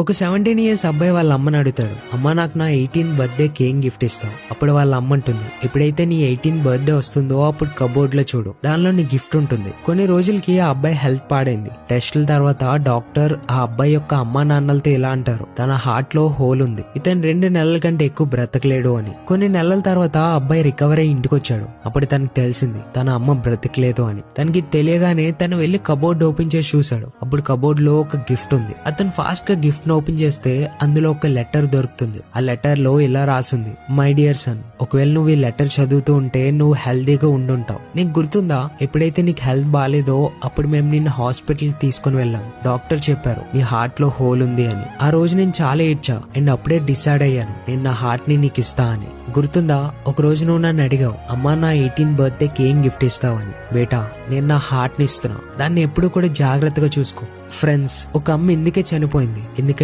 ఒక 17 ఇయర్స్ అబ్బాయి వాళ్ళ అమ్మని అడుగుతాడు, అమ్మ నాకు నా 18th బర్త్డేకి ఏం గిఫ్ట్ ఇస్తావు? అప్పుడు వాళ్ళ అమ్మ అంటుంది, ఎప్పుడైతే నీ 18th బర్త్డే వస్తుందో అప్పుడు కబోర్డ్ లో చూడు, దానిలో నీ గిఫ్ట్ ఉంటుంది. కొన్ని రోజులకి ఆ అబ్బాయి హెల్త్ పాడైంది. టెస్టుల తర్వాత డాక్టర్ ఆ అబ్బాయి యొక్క అమ్మా నాన్నలతో ఇలా అంటారు, తన హార్ట్ లో హోల్ ఉంది, ఇతను 2 నెలల కంటే ఎక్కువ బ్రతకలేడు అని. కొన్ని నెలల తర్వాత ఆ అబ్బాయి రికవర్ అయ్యి ఇంటికి వచ్చాడు. అప్పుడు తనకి తెలిసింది తన అమ్మ బ్రతకలేదు అని. తనకి తెలియగానే తను వెళ్లి కబోర్డ్ ఓపెన్ చేసి చూశాడు. అప్పుడు కబోర్డ్ లో ఒక గిఫ్ట్ ఉంది. అతను ఫాస్ట్ గా గిఫ్ట్ ఓపెన్ చేస్తే అందులో ఒక లెటర్ దొరుకుతుంది. ఆ లెటర్ లో ఇలా రాసుంది, మై డియర్ సన్, ఒకవేళ నువ్వు ఈ లెటర్ చదువుతూ ఉంటే నువ్వు హెల్దీగా ఉండుంటావు. నీకు గుర్తుందా, ఎప్పుడైతే నీకు హెల్త్ బాగాలేదో అప్పుడు మేము నిన్ను హాస్పిటల్ తీసుకుని వెళ్ళాం. డాక్టర్ చెప్పారు నీ హార్ట్ లో హోల్ ఉంది అని. ఆ రోజు నేను చాలా ఏడ్చా అండ్ అప్పుడే డిసైడ్ అయ్యాను నేను నా హార్ట్ ని నీకు ఇస్తా అని. గుర్తుందా, ఒక రోజు నువ్వు నన్ను అడిగావు, అమ్మా నా 18th బర్త్డేకి ఏం గిఫ్ట్ ఇస్తావని. బేటా, నేను నా హార్ట్ ని ఇస్తున్నా, దాన్ని ఎప్పుడు కూడా జాగ్రత్తగా చూసుకో. ఫ్రెండ్స్, ఒక అమ్మ ఎందుకే చనిపోయింది? ఎందుకంటే